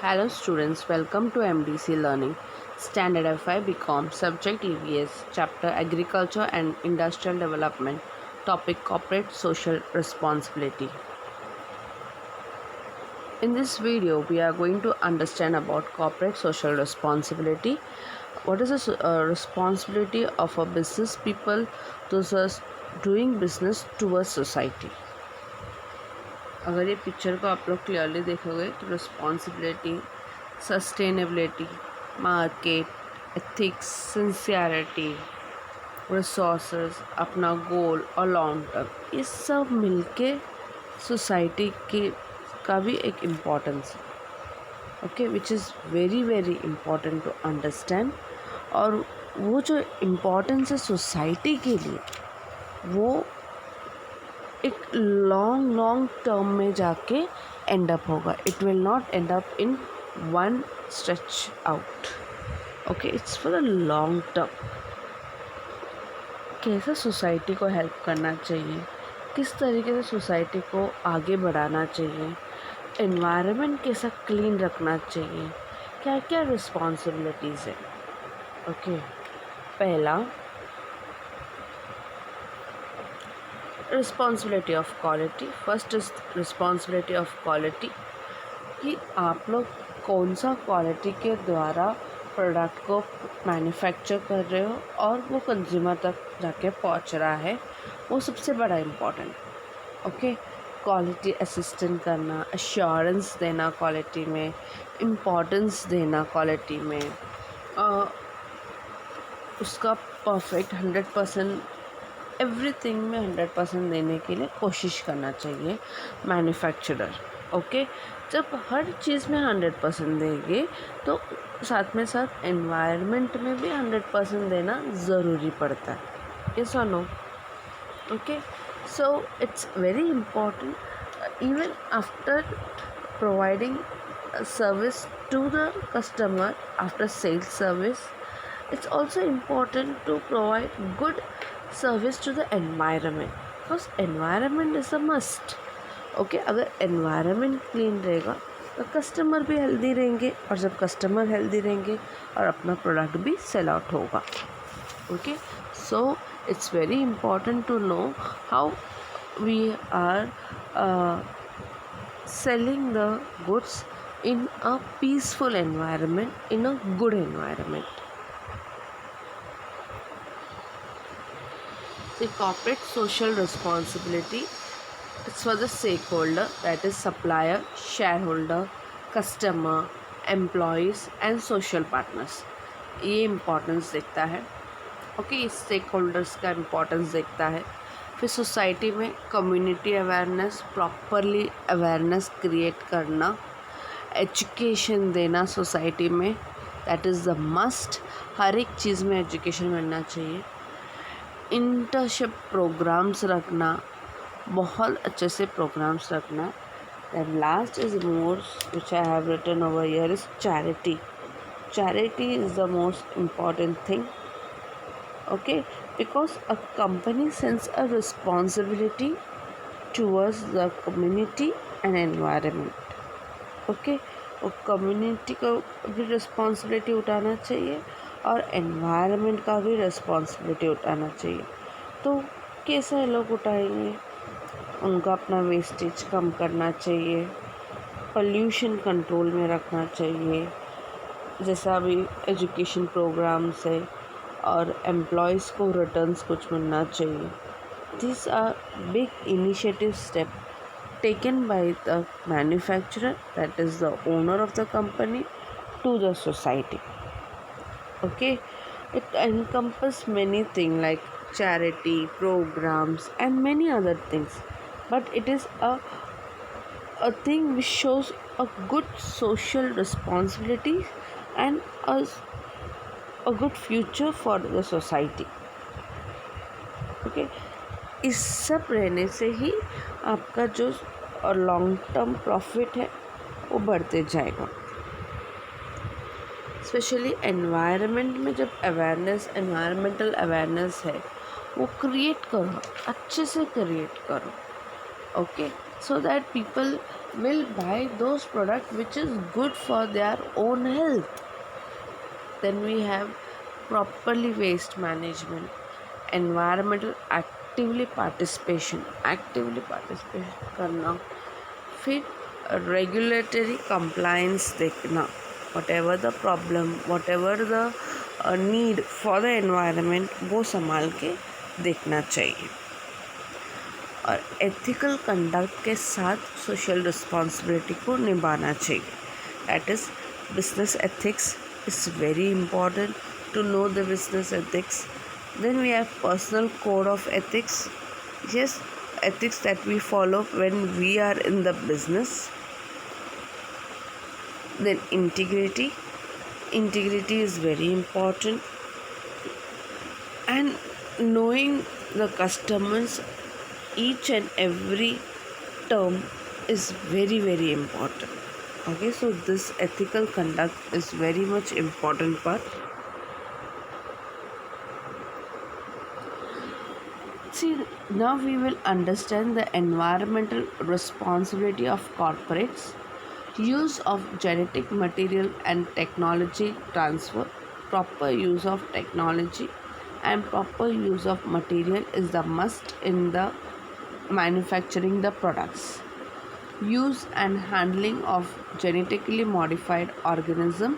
Hello students, welcome to MDC Learning. Standard FI BCom, Subject EVS, Chapter Agriculture and Industrial Development, Topic Corporate Social Responsibility. In this video, we are going to understand about corporate social responsibility. What is the responsibility of a business people those are doing business towards society? अगर ये picture को आप लोग clearly देखोगे तो responsibility, sustainability, market, ethics, sincerity, resources, अपना गोल और long term, ये सब मिलके सोसाइटी के का भी एक इम्पोर्टेंस है, okay, which is very very important to understand. और वो जो इम्पोर्टेंस है सोसाइटी के लिए, वो एक लॉन्ग टर्म में जाके एंड अप होगा. It will not and up in one stretch out. Okay, it's for the long term. कैसे सोसाइटी को हेल्प करना चाहिए, किस तरीके से सोसाइटी को आगे बढ़ाना चाहिए, एनवायरनमेंट कैसा क्लीन रखना चाहिए, क्या क्या रिस्पॉन्सिबिलिटीज़ है. ओके, पहला responsibility of quality. First is responsibility of quality, कि आप लोग कौन सा क्वालिटी के द्वारा प्रोडक्ट को मैन्युफैक्चर कर रहे हो और वो कंज्यूमर तक जाके पहुंच रहा है, वो सबसे बड़ा इम्पोर्टेंट. ओके, क्वालिटी असिस्टेंट करना, अश्योरेंस देना क्वालिटी में, इम्पोर्टेंस देना क्वालिटी में, उसका परफेक्ट 100% एवरीथिंग में 100% देने के लिए कोशिश करना चाहिए मैन्युफैक्चरर. ओके, जब हर चीज़ में 100% देंगे तो साथ में साथ एनवायरनमेंट में भी 100% देना ज़रूरी पड़ता है. यस और no? Okay, so it's very important even after providing service to the customer, after sales service, it's also important to provide good service to the environment, because environment is a must. Okay, अगर environment clean रहेगा तो customer भी healthy रहेंगे, और जब customer healthy रहेंगे और अपना प्रोडक्ट भी सेल आउट होगा. Okay, so it's very important to know how we are selling the goods in a peaceful environment, in a good environment. The corporate social responsibility, it's for the stakeholder, that is supplier, shareholder, customer, employees and social partners. ये importance देखता है. Okay, stake holders का importance देखता है. फिर society में community awareness, properly awareness create करना, education देना सोसाइटी में, दैट इज़ द मस्ट. हर एक चीज़ में एजुकेशन मिलना चाहिए. इंटर्नशिप प्रोग्राम्स रखना, बहुत अच्छे से प्रोग्राम्स रखना. Then last is more which I have written over here is charity. Charity is the most important thing. Okay, because a company sense a responsibility towards the community and environment. Okay, और community को भी responsibility उठाना चाहिए और environment का भी responsibility उठाना चाहिए. तो कैसे लोग उठाएंगे? उनका अपना वेस्टेज कम करना चाहिए, पोल्यूशन कंट्रोल में रखना चाहिए, जैसा अभी एजुकेशन प्रोग्राम्स है, और एम्प्लॉयज़ को रिटर्न्स कुछ मिलना चाहिए. This are big initiative step taken by the manufacturer, that is the owner of the company, to the society. Okay, it encompasses many things like charity programs and many other things, but it is a thing which shows a good social responsibility and a good future for the society. Okay, इस सब रहने से ही आपका जो long term profit है वो बढ़ते जाएगा. स्पेशली एनवायरनमेंट में जब अवेयरनेस, एनवायरमेंटल अवेयरनेस है, वो क्रिएट करो, अच्छे से क्रिएट करो. Okay, so that people will buy those products which is good for their own health. Then we have properly waste management, environmental actively participation करना, फिर रेगुलेटरी कंप्लायंस देखना, whatever the problem, whatever the need for the environment, वो संभाल के देखना चाहिए. और ethical conduct के साथ सोशल रिस्पॉन्सिबिलिटी को निभाना चाहिए. That is business ethics is very important to know the business ethics. Then we have personal code of ethics. Yes, ethics that we follow when we are in the business. Then integrity is very important, and knowing the customers each and every term is very, very important. Okay, so this ethical conduct is very much important part. See, now we will understand the environmental responsibility of corporates. Use of genetic material and technology transfer. Proper use of technology and proper use of material is the must in the manufacturing the products. Use and handling of genetically modified organism.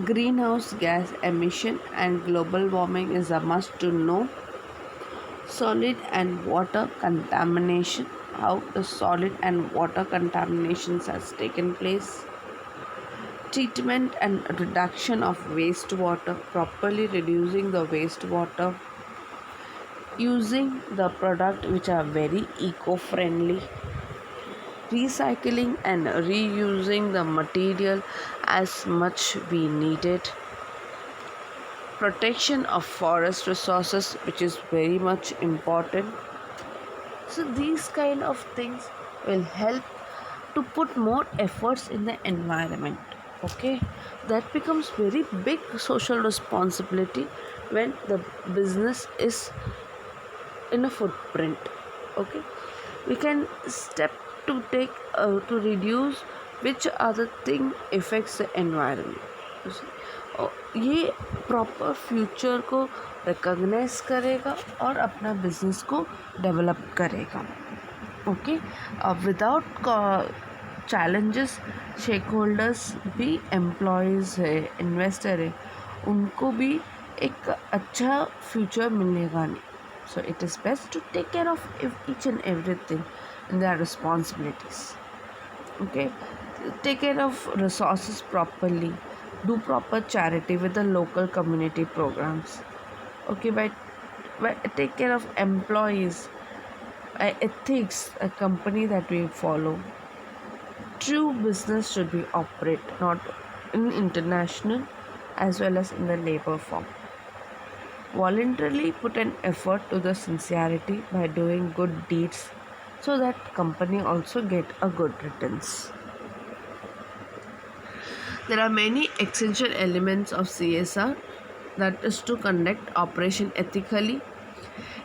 Greenhouse gas emission and global warming is a must to know. Solid and water contamination, how the solid and water contaminations has taken place. Treatment and reduction of wastewater, properly reducing the wastewater. Using the product which are very eco-friendly. Recycling and reusing the material as much we need it. Protection of forest resources, which is very much important. So these kind of things will help to put more efforts in the environment. Okay, that becomes very big social responsibility when the business is in a footprint. Okay, we can step to take to reduce which other thing affects the environment. ये proper future को recognise करेगा और अपना business को develop करेगा. Okay, without challenges shake holders भी employees है, investor है, उनको भी एक अच्छा फ्यूचर मिलेगा नहीं. So it is best to take care of each and everything in their responsibilities. Okay, take care of resources properly. Do proper charity with the local community programs. Okay, but take care of employees, ethics, a company that we follow. True business should be operate not in international as well as in the labor form. Voluntarily put an effort to the sincerity by doing good deeds so that company also get a good returns. There are many essential elements of CSR, that is to conduct operation ethically.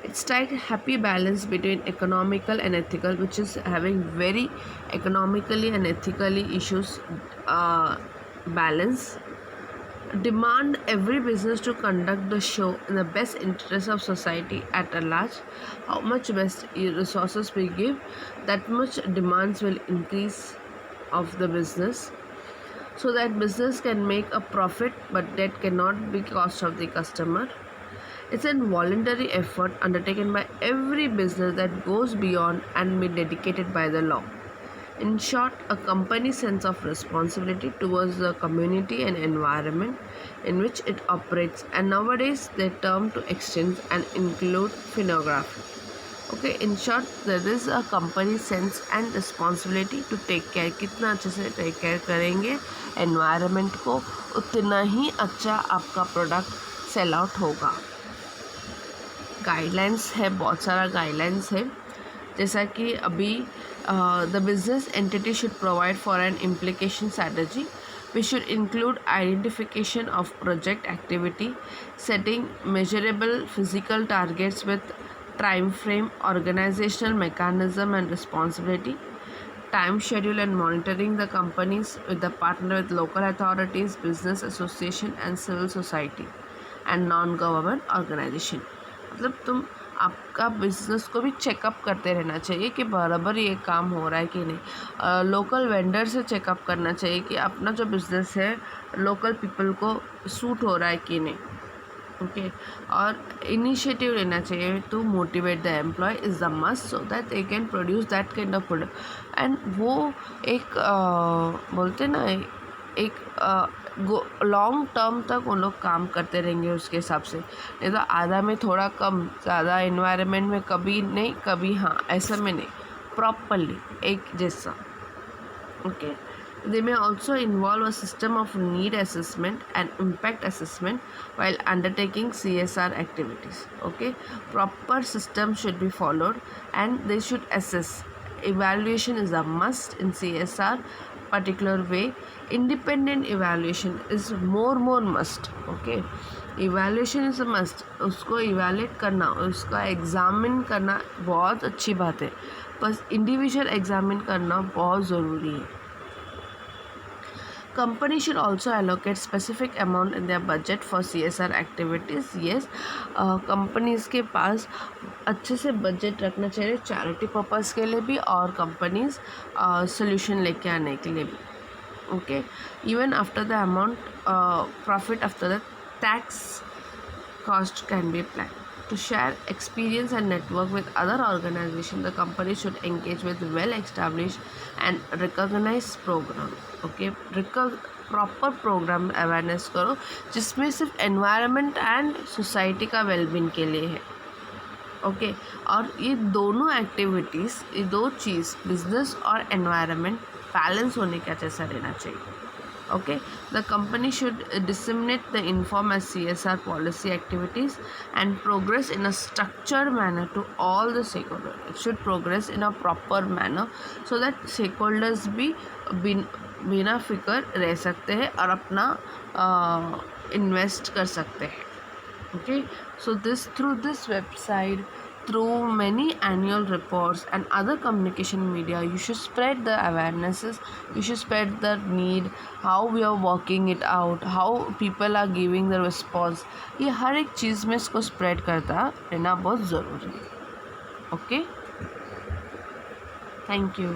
It strikes a happy balance between economical and ethical, which is having very economically and ethically issues balance. Demand every business to conduct the show in the best interest of society at a large. How much best resources we give, that much demands will increase of the business, so that business can make a profit, but that cannot be cost of the customer. It's a voluntary effort undertaken by every business that goes beyond and be dedicated by the law. In short, a company's sense of responsibility towards the community and environment in which it operates, and nowadays they term to extend and include phonography. Okay, in short, there is a company sense and responsibility to take care. कितना अच्छे से take care करेंगे environment को, उतना ही अच्छा आपका product cell out होगा. Guidelines है, बहुत सारा गाइडलाइंस है, जैसा कि अभी the business entity should provide for an implication strategy, which should include identification of project activity, setting measurable physical targets with time frame, organizational mechanism and responsibility, time schedule and monitoring the companies with the partner with local authorities, business association and civil society and non-government organization. मतलब तुम आपका business को भी checkup करते रहना चाहिए कि बराबर ये काम हो रहा है कि नहीं. लोकल वेंडर से चेकअप करना चाहिए कि अपना जो बिज़नेस है लोकल पीपल को सूट हो रहा है कि नहीं. ओके. और इनिशिएटिव लेना चाहिए to motivate the employ is the must so that they can produce that kind of product. And वो एक बोलते ना एक लॉन्ग टर्म तक उन लोग काम करते रहेंगे उसके हिसाब से. नहीं तो आधा में थोड़ा कम ज़्यादा इन्वायरमेंट में कभी नहीं कभी हाँ ऐसा में नहीं, प्रॉपरली एक जैसा. Okay. They may also involve a system of need assessment and impact assessment while undertaking CSR activities. Okay, proper system should be followed and they should assess. Evaluation is a must in CSR particular way. Independent evaluation is more must. Okay, evaluation is a must. उसको evaluate करना, उसका examine करना बहुत अच्छी बात है, बस individual examine करना बहुत ज़रूरी है. Company should also allocate specific amount in their budget for CSR activities. Yes, companies के पास अच्छे से बजट रखना चाहिए चैरिटी पर्पस के लिए भी और कंपनीज सोल्यूशन लेके आने के लिए भी. Okay. Even after the amount profit after the tax cost can be planned. To share experience and network with other organizations, the company should engage with well-established and recognized program. Okay, proper programme awareness करो जिसमें सिर्फ environment and society का wellbeing के लिए है. Okay. और ये दोनों एक्टिविटीज़, ये दो चीज़ बिजनेस और एनवायरनमेंट बैलेंस होने का जैसा रहना चाहिए. Okay, the company should disseminate the inform as CSR policy activities and progress in a structured manner to all the stakeholders. It should progress in a proper manner so that stakeholders भी बिना फिक्र रह सकते हैं और अपना invest कर सकते हैं. Okay, so through this website, through many annual reports and other communication media, you should spread the awarenesses, you should spread the need, how we are working it out, how people are giving the response. ये हर एक चीज़ में इसको spread करता रहना बहुत ज़रूरी है. Okay, thank you.